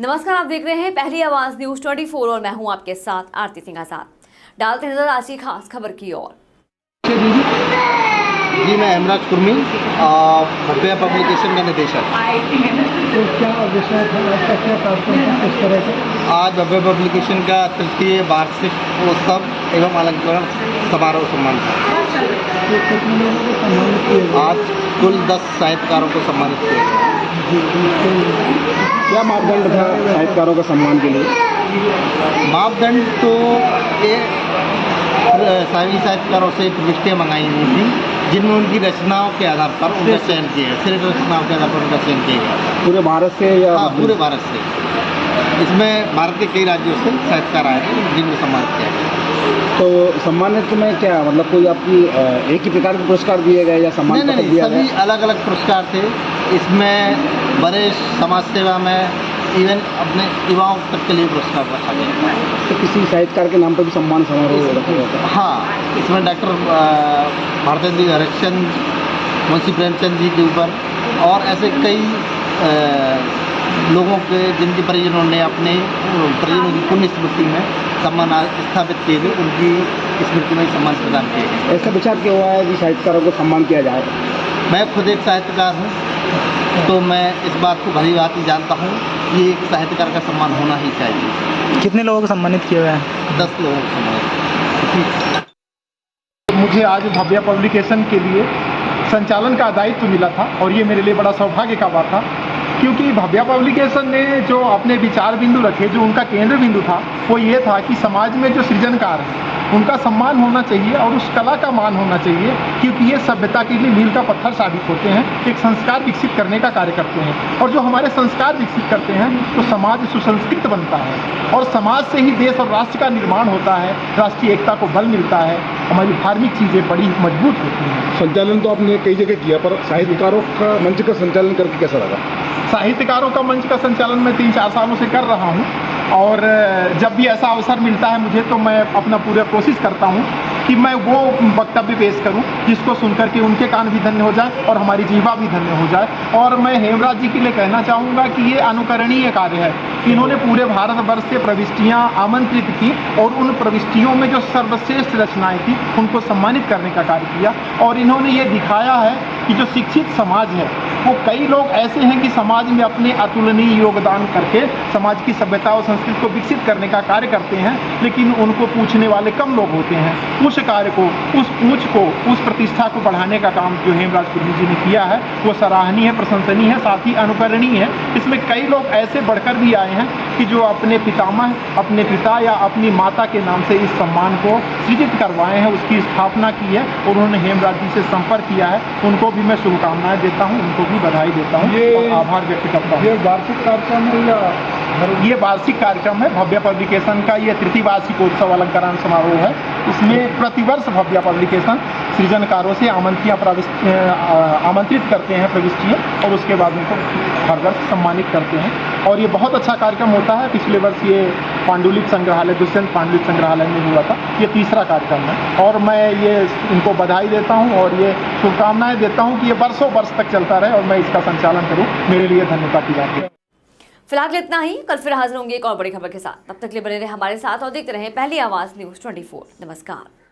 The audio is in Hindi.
नमस्कार, आप देख रहे हैं पहली आवाज न्यूज 24 और मैं हूं आपके साथ आरती सिंह आजाद। डालते नजर आज की खास खबर की ओर। जी, मैं हेमराज कुर्मी, भव्या पब्लिकेशन का निदेशक। तो क्या विषय था आपका, क्या कार्यक्रम किस तरह से? आज भव्या पब्लिकेशन का तृतीय वार्षिक उत्सव एवं अलंकरण समारोह सम्मान था। तो कितने लोगों को सम्मानित किया गया? आज कुल 10 साहित्यकारों को सम्मानित किया गया। क्या मापदंड था साहित्यकारों का सम्मान के लिए? मापदंड तो ये सभी साहित्यकारों से प्रविष्टियाँ मंगाई हुई थी, जिनमें उनकी रचनाओं के आधार पर उनका चयन किया गया। सिर्फ रचनाओं के आधार पर उनका चयन किया गया। पूरे भारत से या? हाँ, पूरे भारत से। इसमें भारत के कई राज्यों से साहित्यकार आए थे जिनको सम्मानित किया गया। तो सम्मानित में क्या मतलब, कोई आपकी एक ही प्रकार के पुरस्कार दिए गए या सम्मान पत्र नहीं, दिया गया? सभी अलग अलग पुरस्कार थे। इसमें बड़े समाज सेवा में इवन अपने युवाओं तक के लिए पुरस्कार रखा गया। तो किसी साहित्यकार के नाम पर भी सम्मान समारोह रखा गया था? हाँ, इसमें डॉक्टर भारतेंदु हरिश्चंद्र, मुंशी प्रेमचंद जी के ऊपर और ऐसे कई लोगों के जिनके परिजनों ने अपने परिजनों की पुण्य स्मृति में सम्मान स्थापित किए थे, उनकी स्मृति में सम्मान प्रदान किए गए। ऐसा विचार क्यों हुआ है कि साहित्यकारों को सम्मान किया जाए? मैं खुद एक साहित्यकार हूँ, तो मैं इस बात को भली भांति जानता हूँ कि एक साहित्यकार का सम्मान होना ही चाहिए। कितने लोगों को सम्मानित किया गया है? 10 लोगों को सम्मानित। मुझे आज भव्या पब्लिकेशन के लिए संचालन का दायित्व मिला था और ये मेरे लिए बड़ा सौभाग्य का बात था, क्योंकि भव्या पब्लिकेशन ने जो अपने विचार बिंदु रखे, जो उनका केंद्र बिंदु था, वो ये था कि समाज में जो सृजनकार हैं उनका सम्मान होना चाहिए और उस कला का मान होना चाहिए, क्योंकि ये सभ्यता के लिए मील का पत्थर साबित होते हैं, एक संस्कार विकसित करने का कार्य करते हैं। और जो हमारे संस्कार विकसित करते हैं तो समाज सुसंस्कृत बनता है और समाज से ही देश और राष्ट्र का निर्माण होता है, राष्ट्रीय एकता को बल मिलता है, हमारी धार्मिक चीज़ें बड़ी मजबूत होती हैं। संचालन तो आपने कई जगह किया, पर साहित्यकारों का मंच का संचालन करके कैसा लगा? साहित्यकारों का मंच का संचालन मैं 3-4 सालों से कर रहा हूँ और जब भी ऐसा अवसर मिलता है मुझे, तो मैं अपना पूरा कोशिश करता हूँ कि मैं वो वक्तव्य पेश करूं जिसको सुनकर के उनके कान भी धन्य हो जाए और हमारी जीवा भी धन्य हो जाए। और मैं हेमराज जी के लिए कहना चाहूँगा कि ये अनुकरणीय कार्य है। इन्होंने पूरे भारतवर्ष से प्रविष्टियाँ आमंत्रित की और उन प्रविष्टियों में जो सर्वश्रेष्ठ रचनाएं थी उनको सम्मानित करने का कार्य किया। और इन्होंने ये दिखाया है कि जो शिक्षित समाज है वो कई लोग ऐसे हैं कि समाज में अपने अतुलनीय योगदान करके समाज की सभ्यता और संस्कृति को विकसित करने का कार्य करते हैं, लेकिन उनको पूछने वाले कम लोग होते हैं। उस कार्य को, उस पूछ को, उस प्रतिष्ठा को बढ़ाने का काम जो हेमराज कुर्मी जी ने किया है वो सराहनीय है, प्रशंसनीय है, साथ ही अनुकरणीय है। इसमें कई लोग ऐसे बढ़कर भी आए हैं कि जो अपने पितामह, अपने पिता या अपनी माता के नाम से इस सम्मान को सृजित करवाए हैं, उसकी स्थापना की है और उन्होंने हेमराज जी से संपर्क किया है। उनको भी मैं शुभकामनाएं देता हूँ, उनको भी बधाई देता हूँ और आभार व्यक्त करता हूँ। ये वार्षिक कार्यक्रम है या? ये वार्षिक कार्यक्रम है भव्या पब्लिकेशन का। ये तृतीय वार्षिकोत्सव अलंकरण समारोह है। इसमें प्रतिवर्ष भव्या पब्लिकेशन सृजनकारों से आमंत्रित करते हैं प्रविष्टियाँ और उसके बाद उनको हर वर्ष सम्मानित करते हैं और ये बहुत अच्छा कार्यक्रम होता है। पिछले वर्ष ये पांडुलिपि संग्रहालय, दुष्यंत पांडुलिपि संग्रहालय में हुआ था। ये तीसरा कार्यक्रम है और मैं ये इनको बधाई देता हूँ और ये शुभकामनाएं देता हूँ कि ये वर्षों वर्ष तक चलता रहे और मैं इसका संचालन करूँ। मेरे लिए धन्यता की बात है। फिलहाल इतना ही। कल फिर हाजिर होंगे एक और बड़ी खबर के साथ। तब तक के लिए बने रहे हमारे साथ और देखते रहें पहली आवाज न्यूज 24। नमस्कार।